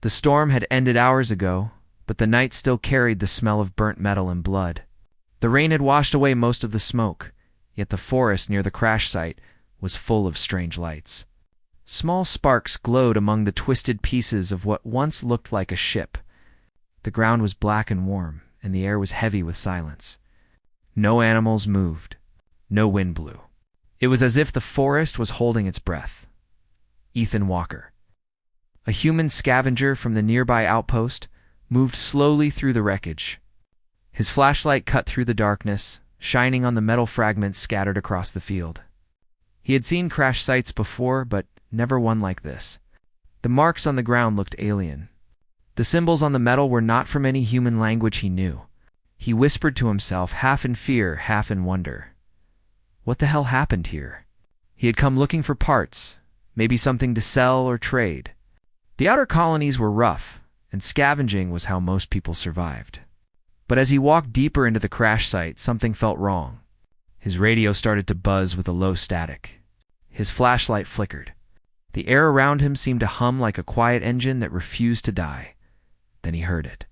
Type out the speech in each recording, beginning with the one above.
The storm had ended hours ago, but the night still carried the smell of burnt metal and blood. The rain had washed away most of the smoke, yet the forest near the crash site was full of strange lights. Small sparks glowed among the twisted pieces of what once looked like a ship. The ground was black and warm, and the air was heavy with silence. No animals moved. No wind blew. It was as if the forest was holding its breath. Ethan Walker, a human scavenger from the nearby outpost, moved slowly through the wreckage. His flashlight cut through the darkness, shining on the metal fragments scattered across the field. He had seen crash sites before, but never one like this. The marks on the ground looked alien. The symbols on the metal were not from any human language he knew. He whispered to himself, half in fear, half in wonder. What the hell happened here? He had come looking for parts, maybe something to sell or trade. The outer colonies were rough, and scavenging was how most people survived. But as he walked deeper into the crash site, something felt wrong. His radio started to buzz with a low static. His flashlight flickered. The air around him seemed to hum like a quiet engine that refused to die. Then he heard it.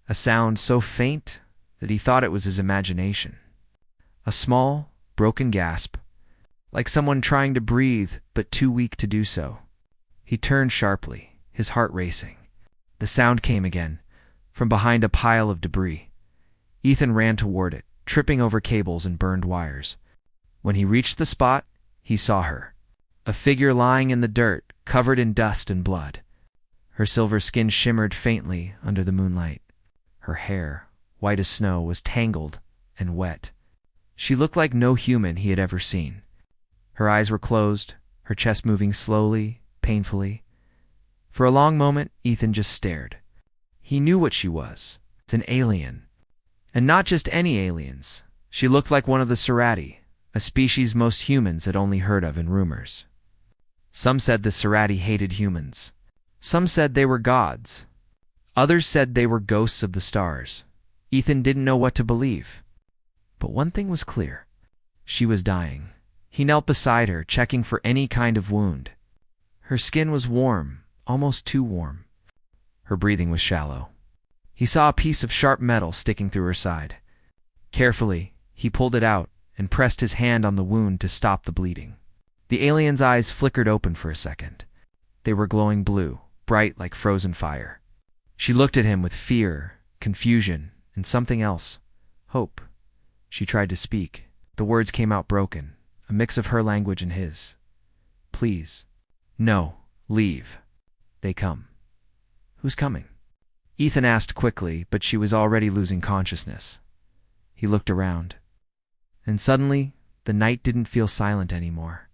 A sound so faint that he thought it was his imagination. A small, broken gasp, like someone trying to breathe but too weak to do so. He turned sharply, his heart racing. The sound came again, from behind a pile of debris. Ethan ran toward it, tripping over cables and burned wires. When he reached the spot, he saw her. A figure lying in the dirt, covered in dust and blood. Her silver skin shimmered faintly under the moonlight. Her hair, white as snow, was tangled and wet. She looked like no human he had ever seen. Her eyes were closed, her chest moving slowly, painfully. For a long moment, Ethan just stared. He knew what she was. It's an alien. And not just any aliens. She looked like one of the Serati, a species most humans had only heard of in rumors. Some said the Serati hated humans. Some said they were gods. Others said they were ghosts of the stars. Ethan didn't know what to believe. But one thing was clear. She was dying. He knelt beside her, checking for any kind of wound. Her skin was warm, almost too warm. Her breathing was shallow. He saw a piece of sharp metal sticking through her side. Carefully, he pulled it out and pressed his hand on the wound to stop the bleeding. The alien's eyes flickered open for a second. They were glowing blue, bright like frozen fire. She looked at him with fear, confusion, and something else. Hope. She tried to speak. The words came out broken, a mix of her language and his. Please. No. Leave. They come. Who's coming? Ethan asked quickly, but she was already losing consciousness. He looked around. And suddenly, the night didn't feel silent anymore.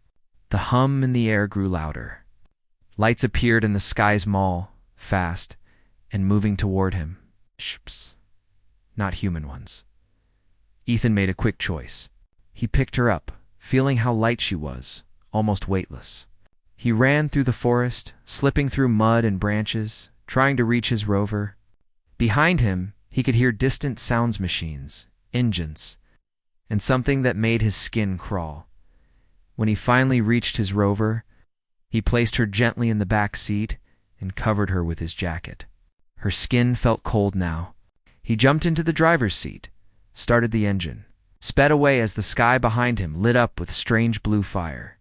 The hum in the air grew louder. Lights appeared in the sky's mall, fast, and moving toward him. Ships. Not human ones. Ethan made a quick choice. He picked her up, feeling how light she was, almost weightless. He ran through the forest, slipping through mud and branches, trying to reach his rover. Behind him, he could hear distant sounds machines, engines, and something that made his skin crawl. When he finally reached his rover, he placed her gently in the back seat and covered her with his jacket. Her skin felt cold now. He jumped into the driver's seat, started the engine, sped away as the sky behind him lit up with strange blue fire.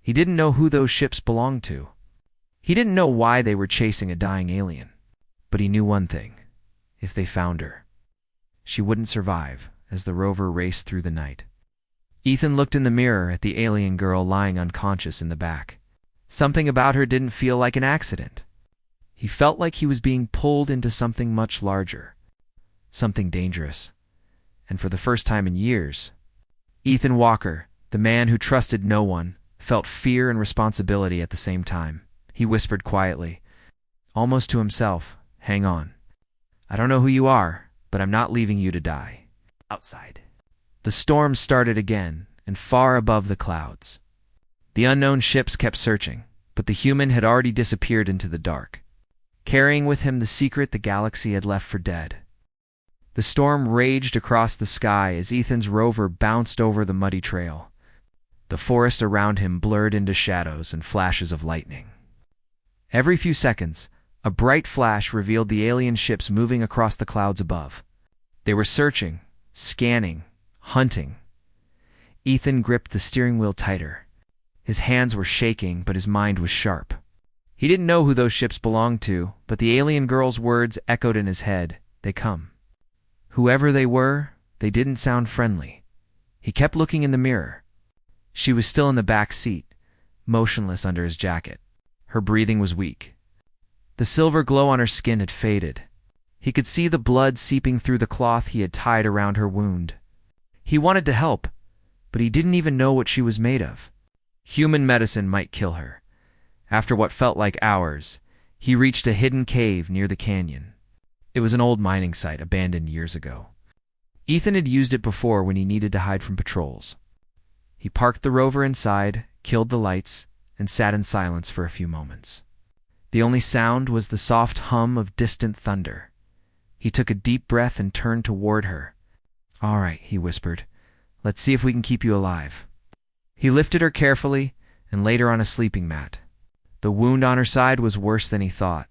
He didn't know who those ships belonged to. He didn't know why they were chasing a dying alien. But he knew one thing. If they found her, she wouldn't survive as the rover raced through the night. Ethan looked in the mirror at the alien girl lying unconscious in the back. Something about her didn't feel like an accident. He felt like he was being pulled into something much larger, something dangerous. And for the first time in years, Ethan Walker, the man who trusted no one, felt fear and responsibility at the same time. He whispered quietly, almost to himself, "Hang on. I don't know who you are, but I'm not leaving you to die." Outside. The storm started again, and far above the clouds. The unknown ships kept searching, but the human had already disappeared into the dark, carrying with him the secret the galaxy had left for dead. The storm raged across the sky as Ethan's rover bounced over the muddy trail. The forest around him blurred into shadows and flashes of lightning. Every few seconds, A bright flash revealed the alien ships moving across the clouds above. They were searching, scanning, hunting. Ethan gripped the steering wheel tighter. His hands were shaking, but his mind was sharp. He didn't know who those ships belonged to, but the alien girl's words echoed in his head. They come. Whoever they were, they didn't sound friendly. He kept looking in the mirror. She was still in the back seat, motionless under his jacket. Her breathing was weak. The silver glow on her skin had faded. He could see the blood seeping through the cloth he had tied around her wound. He wanted to help, but he didn't even know what she was made of. Human medicine might kill her. After what felt like hours, he reached a hidden cave near the canyon. It was an old mining site abandoned years ago. Ethan had used it before when he needed to hide from patrols. He parked the rover inside, killed the lights, and sat in silence for a few moments. The only sound was the soft hum of distant thunder. He took a deep breath and turned toward her. "All right," he whispered. "Let's see if we can keep you alive." He lifted her carefully and laid her on a sleeping mat. The wound on her side was worse than he thought.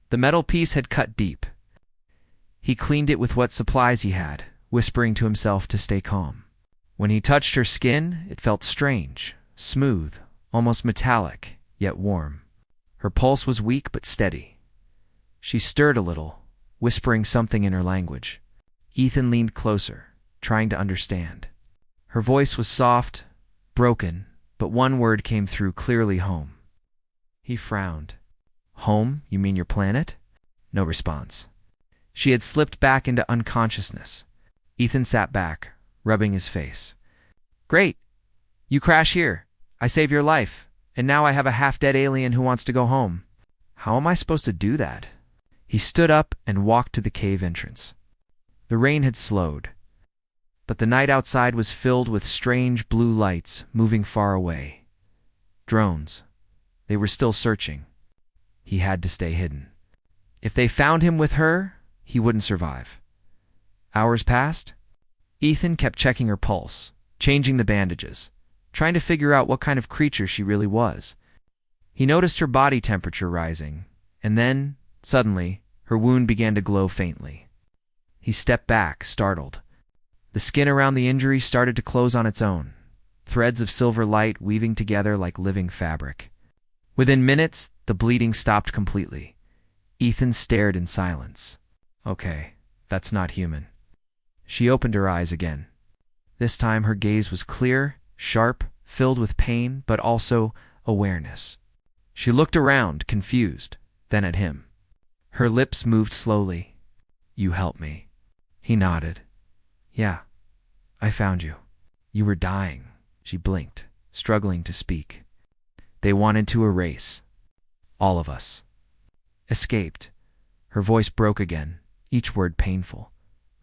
The metal piece had cut deep. He cleaned it with what supplies he had, whispering to himself to stay calm. When he touched her skin, it felt strange, smooth, almost metallic, yet warm. Her pulse was weak but steady. She stirred a little, whispering something in her language. Ethan leaned closer, trying to understand. Her voice was soft, broken, but one word came through clearly: home. He frowned. "Home? You mean your planet?" No response. She had slipped back into unconsciousness. Ethan sat back, rubbing his face. "Great. You crash here. I save your life. And now I have a half-dead alien who wants to go home. How am I supposed to do that?" He stood up and walked to the cave entrance. The rain had slowed, but the night outside was filled with strange blue lights moving far away. Drones. They were still searching. He had to stay hidden. If they found him with her, he wouldn't survive. Hours passed. Ethan kept checking her pulse, changing the bandages, trying to figure out what kind of creature she really was. He noticed her body temperature rising, and then, suddenly, her wound began to glow faintly. He stepped back, startled. The skin around the injury started to close on its own, threads of silver light weaving together like living fabric. Within minutes, the bleeding stopped completely. Ethan stared in silence. "Okay, that's not human." She opened her eyes again. This time her gaze was clear, sharp, filled with pain, but also awareness. She looked around, confused, then at him. Her lips moved slowly. "You helped me." He nodded. "Yeah, I found you. You were dying." She blinked, struggling to speak. "They wanted to erase. All of us." Escaped. Her voice broke again, each word painful.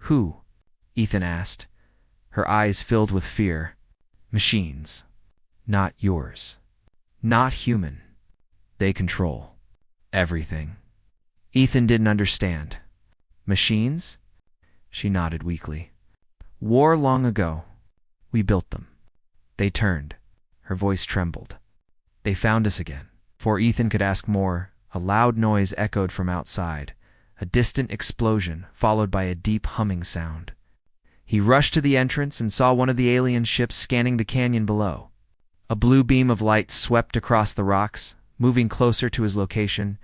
"Who?" Ethan asked. Her eyes filled with fear. "Machines. Not yours. Not human. They control everything." Ethan didn't understand. "Machines?" She nodded weakly. "War long ago. We built them. They turned." Her voice trembled. "They found us again." Before Ethan could ask more, a loud noise echoed from outside, a distant explosion followed by a deep humming sound. He rushed to the entrance and saw one of the alien ships scanning the canyon below. A blue beam of light swept across the rocks, moving closer to his location.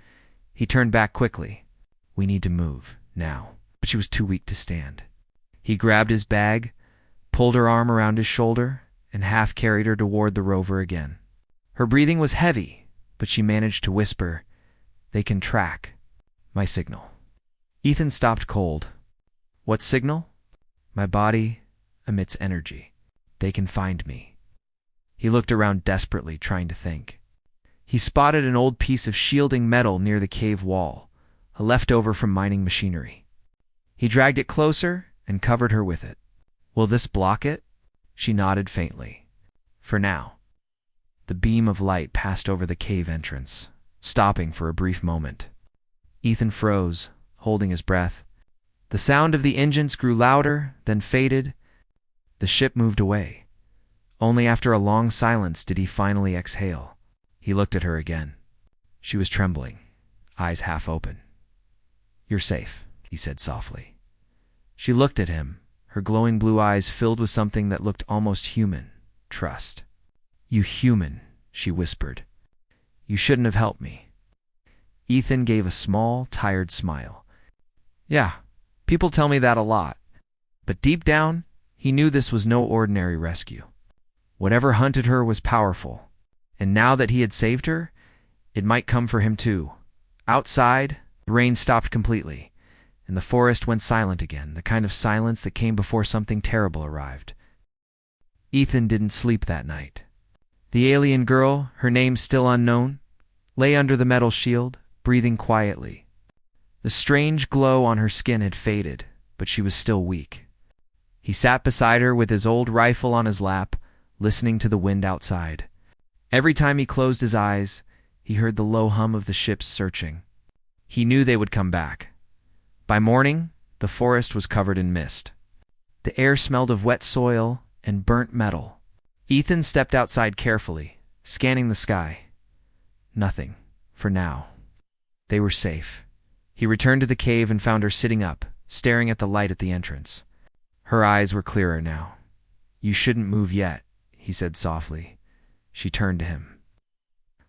He turned back quickly. "We need to move, now." But she was too weak to stand. He grabbed his bag, pulled her arm around his shoulder, and half carried her toward the rover again. Her breathing was heavy, but she managed to whisper, "They can track my signal." Ethan stopped cold. "What signal?" "My body emits energy. They can find me." He looked around desperately, trying to think. He spotted an old piece of shielding metal near the cave wall, a leftover from mining machinery. He dragged it closer and covered her with it. "Will this block it?" She nodded faintly. "For now." The beam of light passed over the cave entrance, stopping for a brief moment. Ethan froze, holding his breath. The sound of the engines grew louder, then faded. The ship moved away. Only after a long silence did he finally exhale. He looked at her again. She was trembling, eyes half open. "You're safe," he said softly. She looked at him, her glowing blue eyes filled with something that looked almost human, trust. "You human," she whispered. "You shouldn't have helped me." Ethan gave a small, tired smile. "Yeah, people tell me that a lot." But deep down, he knew this was no ordinary rescue. Whatever hunted her was powerful, and now that he had saved her, it might come for him too. Outside, the rain stopped completely, and the forest went silent again, the kind of silence that came before something terrible arrived. Ethan didn't sleep that night. The alien girl, her name still unknown, lay under the metal shield, breathing quietly. The strange glow on her skin had faded, but she was still weak. He sat beside her with his old rifle on his lap, listening to the wind outside. Every time he closed his eyes, he heard the low hum of the ships searching. He knew they would come back. By morning, the forest was covered in mist. The air smelled of wet soil and burnt metal. Ethan stepped outside carefully, scanning the sky. Nothing, for now. They were safe. He returned to the cave and found her sitting up, staring at the light at the entrance. Her eyes were clearer now. "You shouldn't move yet," he said softly. She turned to him.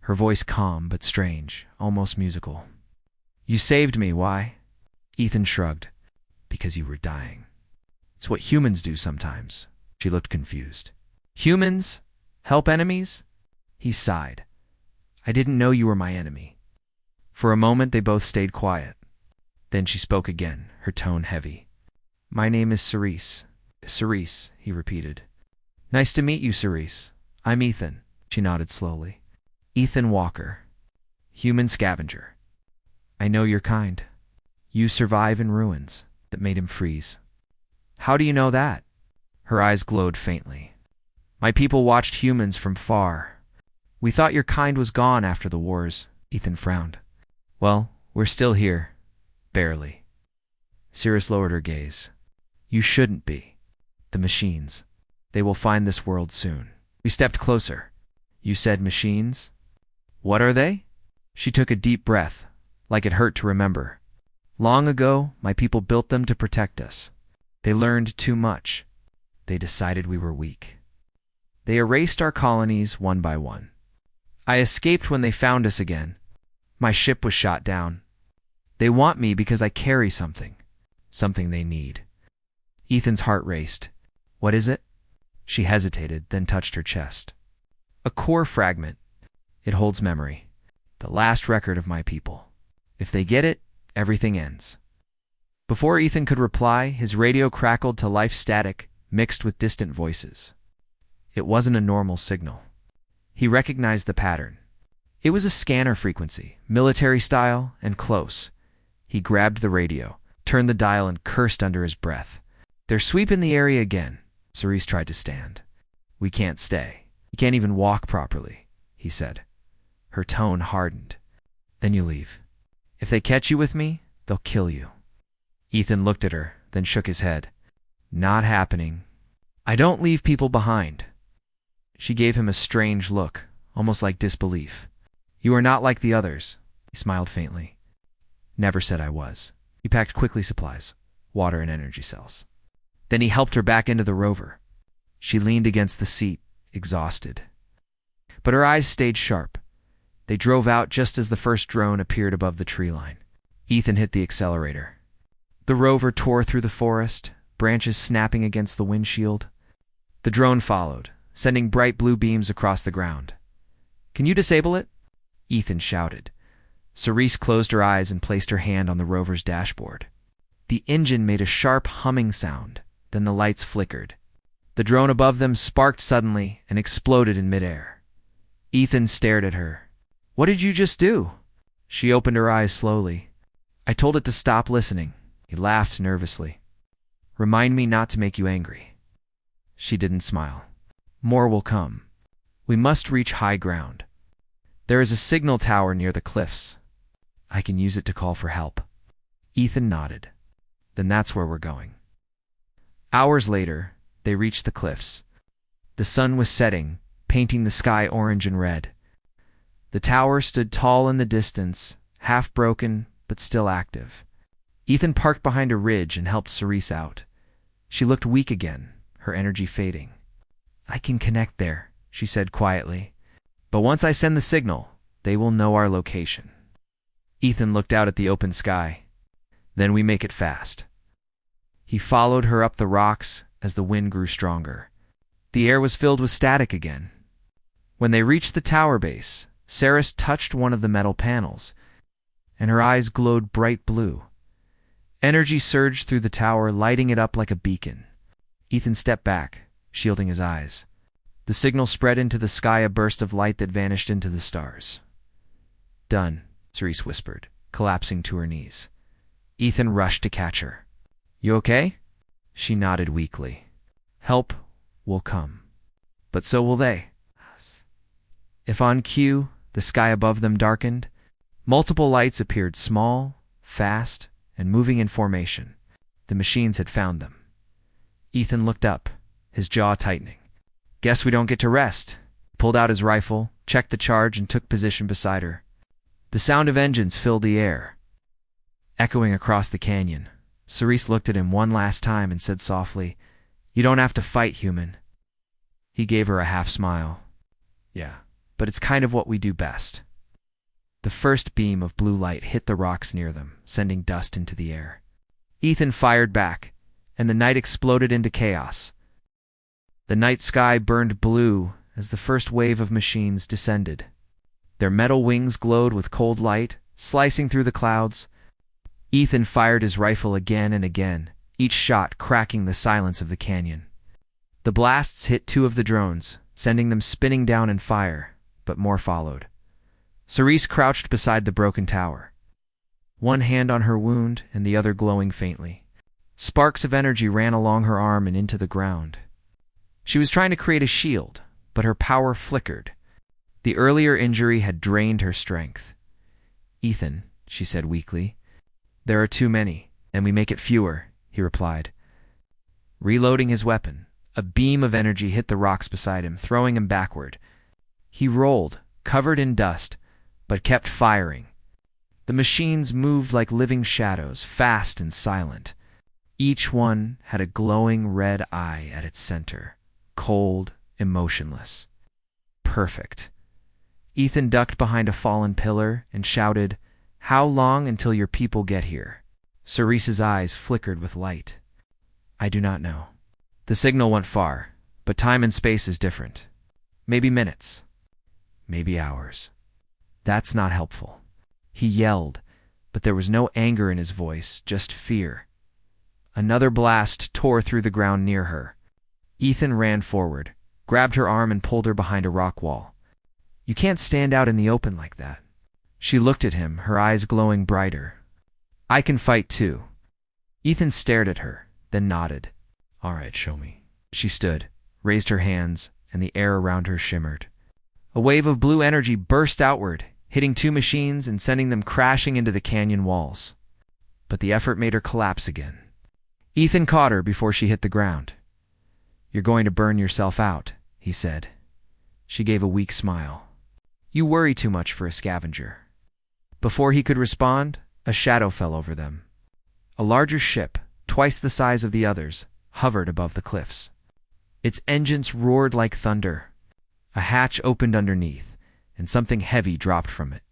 Her voice calm but strange, almost musical. "You saved me, why?" Ethan shrugged. "Because you were dying. It's what humans do sometimes." She looked confused. "Humans? Help enemies?" He sighed. "I didn't know you were my enemy." For a moment they both stayed quiet. Then she spoke again, her tone heavy. "My name is Cerise." "Cerise," he repeated. "Nice to meet you, Cerise. I'm Ethan." She nodded slowly. "Ethan Walker. Human scavenger. I know your kind. You survive in ruins that made him freeze." "How do you know that?" Her eyes glowed faintly. "My people watched humans from far. We thought your kind was gone after the wars." Ethan frowned. "Well, we're still here. Barely." Cerise lowered her gaze. "You shouldn't be. The machines. They will find this world soon." We stepped closer. "You said machines? What are they?" She took a deep breath, like it hurt to remember. "Long ago, my people built them to protect us. They learned too much. They decided we were weak. They erased our colonies one by one. I escaped when they found us again. My ship was shot down. They want me because I carry something they need." Ethan's heart raced. "What is it?" She hesitated, then touched her chest. "A core fragment. It holds memory. The last record of my people. If they get it, everything ends." Before Ethan could reply, his radio crackled to life static, mixed with distant voices. It wasn't a normal signal. He recognized the pattern. It was a scanner frequency, military style and close. He grabbed the radio, turned the dial, and cursed under his breath. "They're sweeping the area again." Cerise tried to stand. "We can't stay. You can't even walk properly," he said. Her tone hardened. "Then you leave. If they catch you with me, they'll kill you." Ethan looked at her, then shook his head. "Not happening. I don't leave people behind." She gave him a strange look, almost like disbelief. "You are not like the others." He smiled faintly. "Never said I was." He packed quickly supplies, water and energy cells. Then he helped her back into the rover. She leaned against the seat, exhausted. But her eyes stayed sharp. They drove out just as the first drone appeared above the tree line. Ethan hit the accelerator. The rover tore through the forest, branches snapping against the windshield. The drone followed, sending bright blue beams across the ground. "Can you disable it?" Ethan shouted. Cerise closed her eyes and placed her hand on the rover's dashboard. The engine made a sharp humming sound, then the lights flickered. The drone above them sparked suddenly and exploded in midair. Ethan stared at her. "What did you just do?" She opened her eyes slowly. "I told it to stop listening." He laughed nervously. "Remind me not to make you angry." She didn't smile. "More will come. We must reach high ground. There is a signal tower near the cliffs. I can use it to call for help." Ethan nodded. "Then that's where we're going." Hours later, they reached the cliffs. The sun was setting, painting the sky orange and red. The tower stood tall in the distance, half broken but still active. Ethan parked behind a ridge and helped Cerise out. She looked weak again, her energy fading. "I can connect there," she said quietly. "But once I send the signal, they will know our location." Ethan looked out at the open sky. "Then we make it fast." He followed her up the rocks as the wind grew stronger. The air was filled with static again. When they reached the tower base, Saris touched one of the metal panels, and her eyes glowed bright blue. Energy surged through the tower, lighting it up like a beacon. Ethan stepped back, shielding his eyes. The signal spread into the sky, a burst of light that vanished into the stars. "Done," Cerise whispered, collapsing to her knees. Ethan rushed to catch her. "You okay?" She nodded weakly. "Help will come. But so will they." If on cue, the sky above them darkened, multiple lights appeared, small, fast, and moving in formation. The machines had found them. Ethan looked up, his jaw tightening. "Guess we don't get to rest." He pulled out his rifle, checked the charge, and took position beside her. The sound of engines filled the air, echoing across the canyon. Cerise looked at him one last time and said softly, "You don't have to fight, human." He gave her a half smile. "Yeah, but it's kind of what we do best." The first beam of blue light hit the rocks near them, sending dust into the air. Ethan fired back, and the night exploded into chaos. The night sky burned blue as the first wave of machines descended. Their metal wings glowed with cold light, slicing through the clouds. Ethan fired his rifle again and again, each shot cracking the silence of the canyon. The blasts hit two of the drones, sending them spinning down in fire, but more followed. Cerise crouched beside the broken tower, one hand on her wound and the other glowing faintly. Sparks of energy ran along her arm and into the ground. She was trying to create a shield, but her power flickered. The earlier injury had drained her strength. "Ethan," she said weakly, "there are too many, and we make it fewer," he replied. Reloading his weapon, a beam of energy hit the rocks beside him, throwing him backward. He rolled, covered in dust, but kept firing. The machines moved like living shadows, fast and silent. Each one had a glowing red eye at its center, cold, emotionless. Perfect. Ethan ducked behind a fallen pillar and shouted, "How long until your people get here?" Cerise's eyes flickered with light. "I do not know. The signal went far, but time and space is different. Maybe minutes. Maybe hours." "That's not helpful." He yelled, but there was no anger in his voice, just fear. Another blast tore through the ground near her. Ethan ran forward, grabbed her arm and pulled her behind a rock wall. "You can't stand out in the open like that." She looked at him, her eyes glowing brighter. "I can fight too." Ethan stared at her, then nodded. "All right, show me." She stood, raised her hands, and the air around her shimmered. A wave of blue energy burst outward, hitting two machines and sending them crashing into the canyon walls. But the effort made her collapse again. Ethan caught her before she hit the ground. "You're going to burn yourself out," he said. She gave a weak smile. "You worry too much for a scavenger." Before he could respond, a shadow fell over them. A larger ship, twice the size of the others, hovered above the cliffs. Its engines roared like thunder. A hatch opened underneath, and something heavy dropped from it.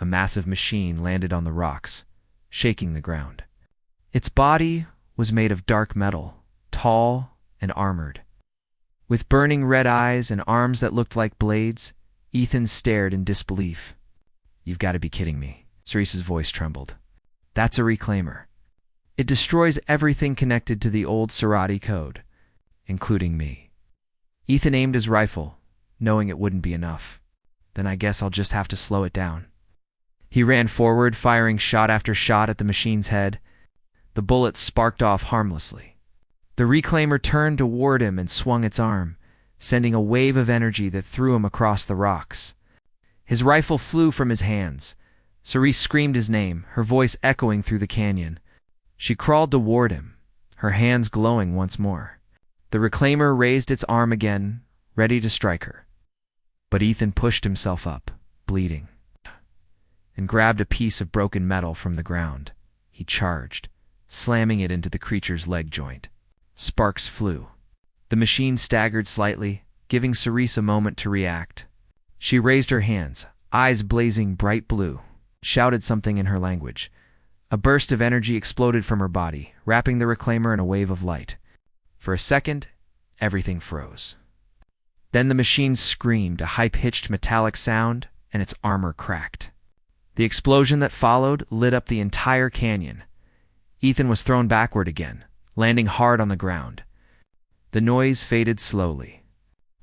A massive machine landed on the rocks, shaking the ground. Its body was made of dark metal, tall and armored. With burning red eyes and arms that looked like blades, Ethan stared in disbelief. "You've got to be kidding me." Cerise's voice trembled. "That's a reclaimer. It destroys everything connected to the old Serati code, including me." Ethan aimed his rifle, knowing it wouldn't be enough. "Then I guess I'll just have to slow it down." He ran forward, firing shot after shot at the machine's head. The bullets sparked off harmlessly. The reclaimer turned toward him and swung its arm, sending a wave of energy that threw him across the rocks. His rifle flew from his hands. Cerise screamed his name, her voice echoing through the canyon. She crawled toward him, her hands glowing once more. The reclaimer raised its arm again, ready to strike her. But Ethan pushed himself up, bleeding. and grabbed a piece of broken metal from the ground. He charged, slamming it into the creature's leg joint. Sparks flew. The machine staggered slightly, giving Cerise a moment to react. She raised her hands, eyes blazing bright blue, shouted something in her language. A burst of energy exploded from her body, wrapping the reclaimer in a wave of light. For a second, everything froze. Then the machine screamed a high-pitched metallic sound, and its armor cracked. The explosion that followed lit up the entire canyon. Ethan was thrown backward again, landing hard on the ground. The noise faded slowly.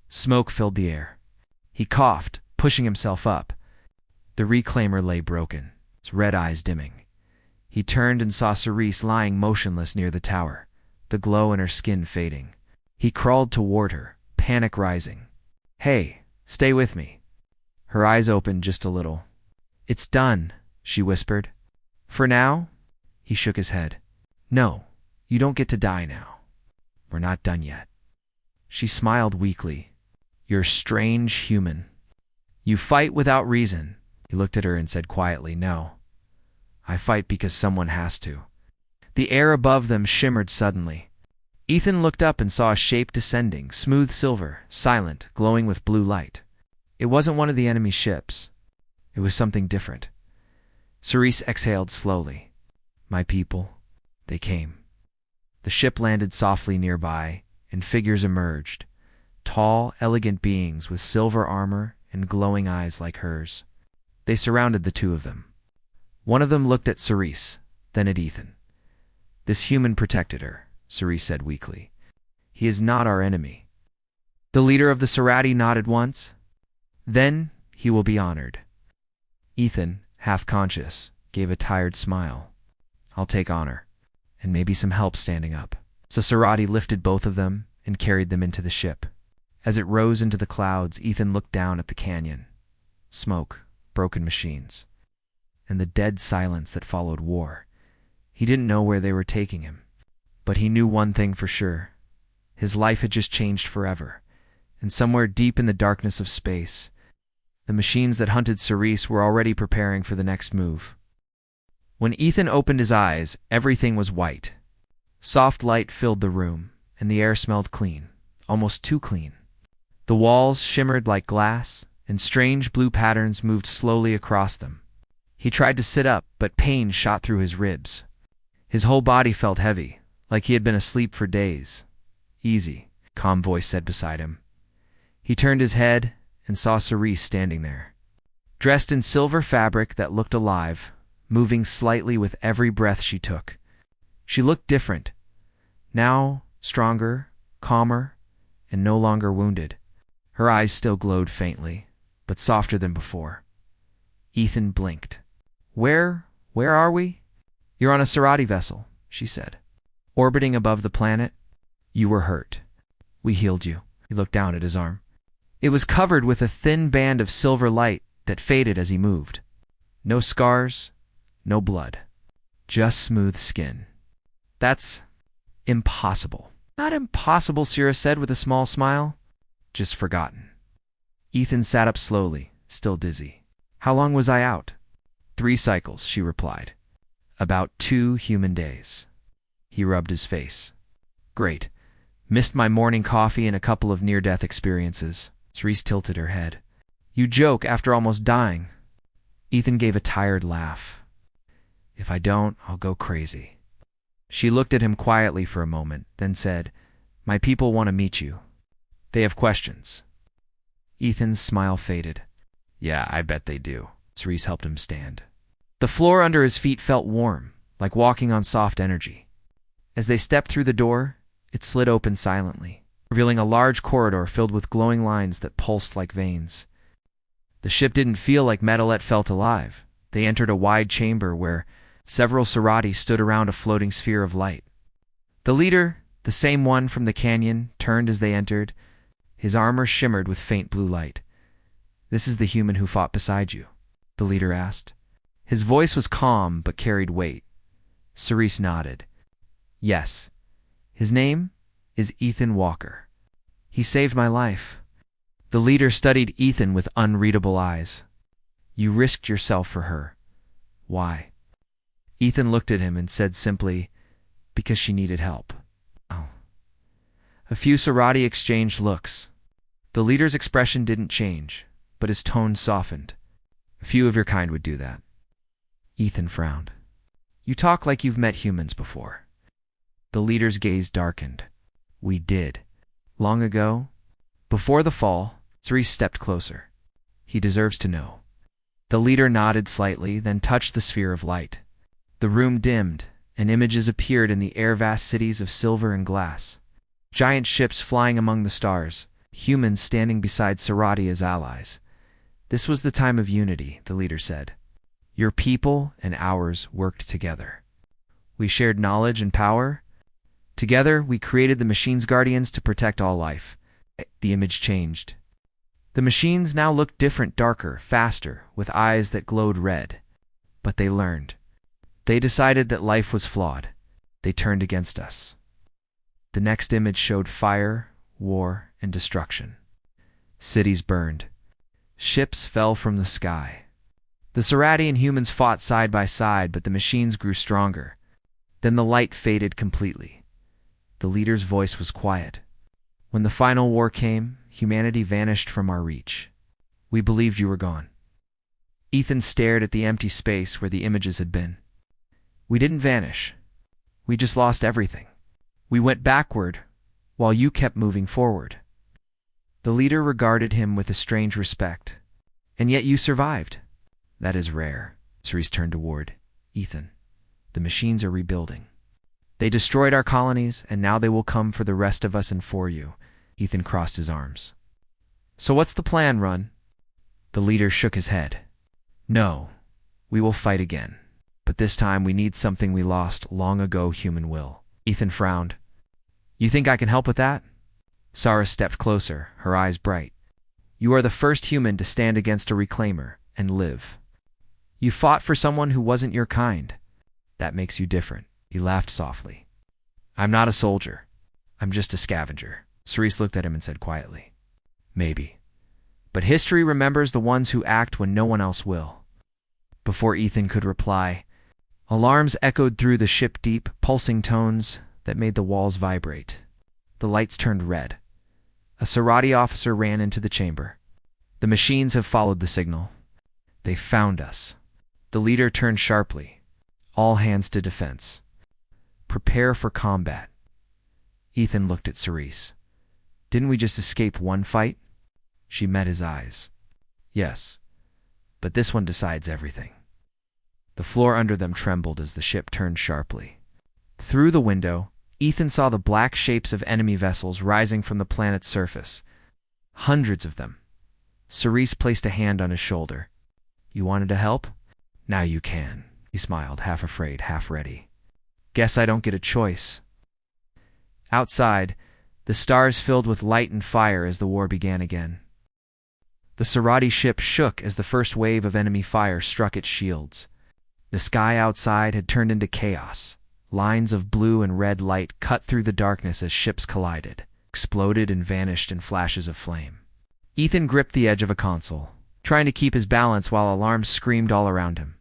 Smoke filled the air. He coughed, pushing himself up. The reclaimer lay broken, its red eyes dimming. He turned and saw Cerise lying motionless near the tower, the glow in her skin fading. He crawled toward her, panic rising. "Hey, stay with me." Her eyes opened just a little. "It's done," she whispered. "For now?" He shook his head. "No, you don't get to die now. We're not done yet." She smiled weakly. "You're a strange human. You fight without reason." He looked at her and said quietly, "No. I fight because someone has to." The air above them shimmered suddenly. Ethan looked up and saw a shape descending, smooth silver, silent, glowing with blue light. It wasn't one of the enemy ships. It was something different. Cerise exhaled slowly. "My people, they came." The ship landed softly nearby, and figures emerged. Tall, elegant beings with silver armor and glowing eyes like hers. They surrounded the two of them. One of them looked at Cerise, then at Ethan. "This human protected her," Cerise said weakly. "He is not our enemy." The leader of the Serati nodded once. "Then he will be honored." Ethan, half conscious, gave a tired smile. "I'll take honor, and maybe some help standing up." So Serati lifted both of them and carried them into the ship. As it rose into the clouds, Ethan looked down at the canyon. Smoke, broken machines, and the dead silence that followed war. He didn't know where they were taking him, but he knew one thing for sure. His life had just changed forever, and somewhere deep in the darkness of space, the machines that hunted Cerise were already preparing for the next move. When Ethan opened his eyes, everything was white. Soft light filled the room, and the air smelled clean, almost too clean. The walls shimmered like glass, and strange blue patterns moved slowly across them. He tried to sit up, but pain shot through his ribs. His whole body felt heavy, like he had been asleep for days. "Easy," a calm voice said beside him. He turned his head and saw Cerise standing there, dressed in silver fabric that looked alive, moving slightly with every breath she took. She looked different, now stronger, calmer, and no longer wounded. Her eyes still glowed faintly, but softer than before. Ethan blinked. Where are we?" "You're on a Serati vessel," she said. "Orbiting above the planet. You were hurt. We healed you." He looked down at his arm. It was covered with a thin band of silver light that faded as he moved. No scars, no blood, just smooth skin. "That's impossible." "Not impossible," Sierra said with a small smile. "Just forgotten." Ethan sat up slowly, still dizzy. "How long was I out?" "3 cycles," she replied. "About 2 human days." He rubbed his face. "Great. Missed my morning coffee and a couple of near-death experiences." Cerise tilted her head. "You joke after almost dying." Ethan gave a tired laugh. "If I don't, I'll go crazy." She looked at him quietly for a moment, then said, "My people want to meet you. They have questions." Ethan's smile faded. "Yeah, I bet they do." Cerise helped him stand. The floor under his feet felt warm, like walking on soft energy. As they stepped through the door, it slid open silently, revealing a large corridor filled with glowing lines that pulsed like veins. The ship didn't feel like metal, it felt alive. They entered a wide chamber where several Serati stood around a floating sphere of light. The leader, the same one from the canyon, turned as they entered. His armor shimmered with faint blue light. "This is the human who fought beside you?" the leader asked. His voice was calm but carried weight. Cerise nodded. "Yes. His name is Ethan Walker. He saved my life." The leader studied Ethan with unreadable eyes. "You risked yourself for her. Why? Ethan looked at him and said simply, because she needed help. Oh. A few Sarati exchanged looks. The leader's expression didn't change, but his tone softened. A few of your kind would do that. Ethan frowned. You talk like you've met humans before. The leader's gaze darkened. We did. Long ago, before the fall, Cerise stepped closer. He deserves to know. The leader nodded slightly, then touched the sphere of light. The room dimmed, and images appeared in the air-vast cities of silver and glass. Giant ships flying among the stars, humans standing beside Sarati as allies. This was the time of unity, the leader said. Your people and ours worked together. We shared knowledge and power. Together, we created the machine's guardians to protect all life. The image changed. The machines now looked different, darker, faster, with eyes that glowed red. But they learned. They decided that life was flawed. They turned against us. The next image showed fire, war, and destruction. Cities burned. Ships fell from the sky. The Sarati and humans fought side by side, but the machines grew stronger. Then the light faded completely. The leader's voice was quiet. When the final war came, humanity vanished from our reach. We believed you were gone. Ethan stared at the empty space where the images had been. We didn't vanish. We just lost everything. We went backward, while you kept moving forward. The leader regarded him with a strange respect. And yet you survived. That is rare. Cerise turned toward Ethan. The machines are rebuilding. They destroyed our colonies, and now they will come for the rest of us and for you. Ethan crossed his arms. So what's the plan, Run? The leader shook his head. No, we will fight again. But this time we need something we lost long ago, human will. Ethan frowned. You think I can help with that? Sarah stepped closer, her eyes bright. You are the first human to stand against a reclaimer and live. You fought for someone who wasn't your kind. That makes you different. He laughed softly. I'm not a soldier. I'm just a scavenger. Cerise looked at him and said quietly. Maybe. But history remembers the ones who act when no one else will. Before Ethan could reply, alarms echoed through the ship, deep, pulsing tones that made the walls vibrate. The lights turned red. A Sarati officer ran into the chamber. The machines have followed the signal. They found us. The leader turned sharply. All hands to defense. Prepare for combat. Ethan looked at Cerise. Didn't we just escape one fight? She met his eyes. Yes, but this one decides everything. The floor under them trembled as the ship turned sharply. Through the window, Ethan saw the black shapes of enemy vessels rising from the planet's surface. Hundreds of them. Cerise placed a hand on his shoulder. You wanted to help? Now you can. He smiled, half afraid, half ready. Guess I don't get a choice. Outside, the stars filled with light and fire as the war began again. The Sarati ship shook as the first wave of enemy fire struck its shields. The sky outside had turned into chaos. Lines of blue and red light cut through the darkness as ships collided, exploded and vanished in flashes of flame. Ethan gripped the edge of a console, trying to keep his balance while alarms screamed all around him.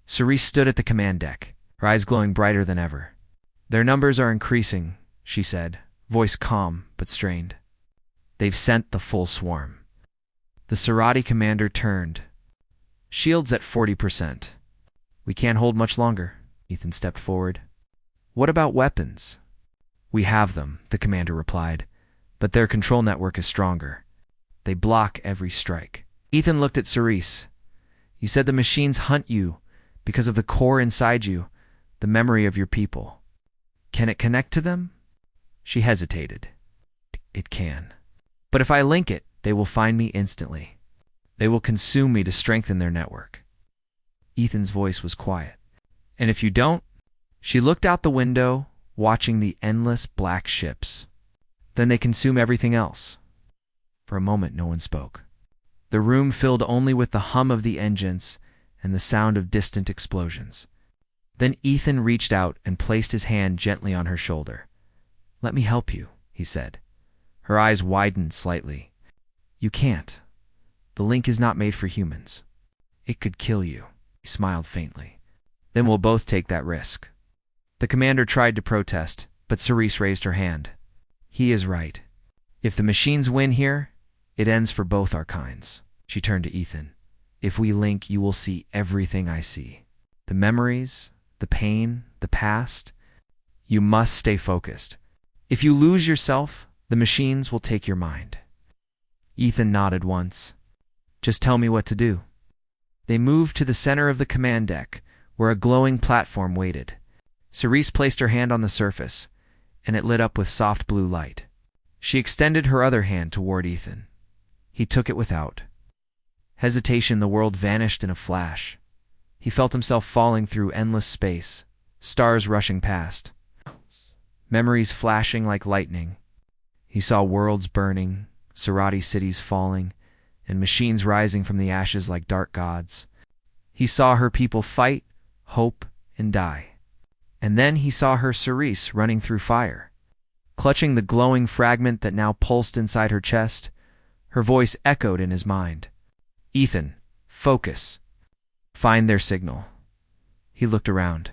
Cerise stood at the command deck, her eyes glowing brighter than ever. Their numbers are increasing, she said, voice calm but strained. They've sent the full swarm. The Sarati commander turned. Shields at 40%. We can't hold much longer. Ethan stepped forward. What about weapons? We have them, the commander replied, but their control network is stronger. They block every strike. Ethan looked at Cerise. You said the machines hunt you because of the core inside you, the memory of your people. Can it connect to them? She hesitated. It can. But if I link it, they will find me instantly. They will consume me to strengthen their network. Ethan's voice was quiet. And if you don't? She looked out the window, watching the endless black ships. Then they consume everything else. For a moment, no one spoke. The room filled only with the hum of the engines and the sound of distant explosions. Then Ethan reached out and placed his hand gently on her shoulder. Let me help you, he said. Her eyes widened slightly. You can't. The link is not made for humans. It could kill you. He smiled faintly. Then we'll both take that risk. The commander tried to protest, but Cerise raised her hand. He is right. If the machines win here, it ends for both our kinds. She turned to Ethan. If we link, you will see everything I see. The memories, the pain, the past. You must stay focused. If you lose yourself, the machines will take your mind. Ethan nodded once. Just tell me what to do. They moved to the center of the command deck, where a glowing platform waited. Cerise placed her hand on the surface, and it lit up with soft blue light. She extended her other hand toward Ethan. He took it without hesitation. The world vanished in a flash. He felt himself falling through endless space, stars rushing past, memories flashing like lightning. He saw worlds burning, Sarati cities falling, and machines rising from the ashes like dark gods. He saw her people fight, hope, and die. And then he saw her Cerise running through fire. Clutching the glowing fragment that now pulsed inside her chest, her voice echoed in his mind. Ethan, focus. Find their signal. He looked around.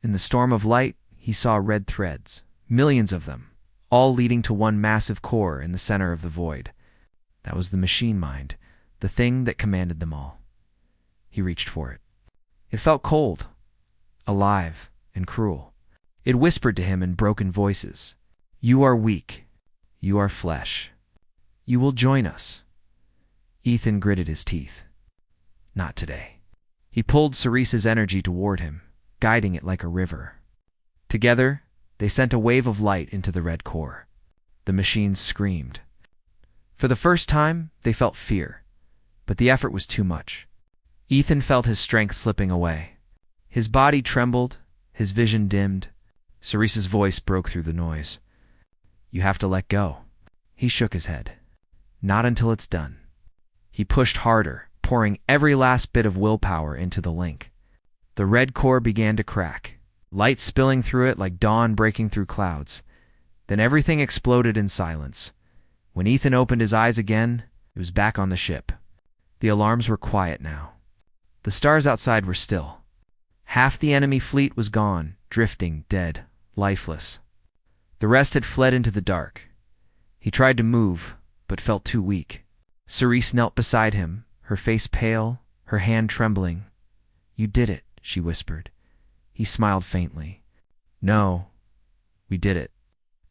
In the storm of light, he saw red threads, millions of them, all leading to one massive core in the center of the void. That was the machine mind, the thing that commanded them all. He reached for it. It felt cold, alive, and cruel. It whispered to him in broken voices. You are weak. You are flesh. You will join us. Ethan gritted his teeth. Not today. He pulled Cerise's energy toward him, guiding it like a river. Together, they sent a wave of light into the red core. The machines screamed. For the first time, they felt fear, but the effort was too much. Ethan felt his strength slipping away. His body trembled, his vision dimmed. Cerise's voice broke through the noise. You have to let go. He shook his head. Not until it's done. He pushed harder, pouring every last bit of willpower into the link. The red core began to crack, light spilling through it like dawn breaking through clouds. Then everything exploded in silence. When Ethan opened his eyes again, he was back on the ship. The alarms were quiet now. The stars outside were still. Half the enemy fleet was gone, drifting, dead, lifeless. The rest had fled into the dark. He tried to move, but felt too weak. Cerise knelt beside him, her face pale, her hand trembling. You did it, she whispered. He smiled faintly. No, we did it.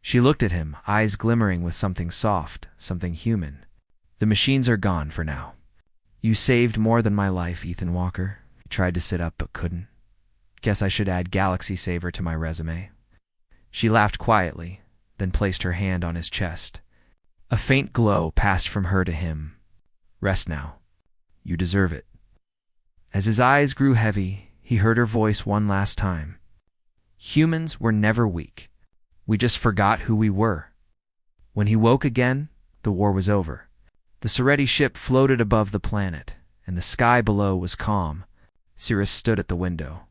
She looked at him, eyes glimmering with something soft, something human. The machines are gone for now. You saved more than my life, Ethan Walker. He tried to sit up but couldn't. Guess I should add Galaxy Saver to my resume. She laughed quietly, then placed her hand on his chest. A faint glow passed from her to him. Rest now. You deserve it. As his eyes grew heavy, he heard her voice one last time. Humans were never weak. We just forgot who we were. When he woke again, the war was over. The Sereti ship floated above the planet, and the sky below was calm. Cirrus stood at the window,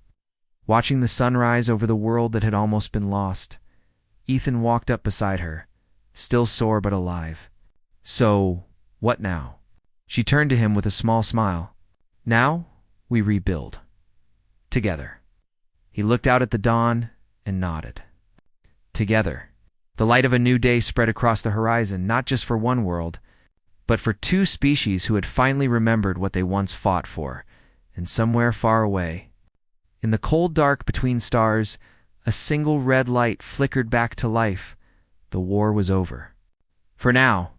watching the sunrise over the world that had almost been lost. Ethan walked up beside her, still sore but alive. So, what now? She turned to him with a small smile. Now, we rebuild. Together. He looked out at the dawn and nodded. Together. The light of a new day spread across the horizon, not just for one world, but for two species who had finally remembered what they once fought for, and somewhere far away, in the cold dark between stars, a single red light flickered back to life. The war was over. For now,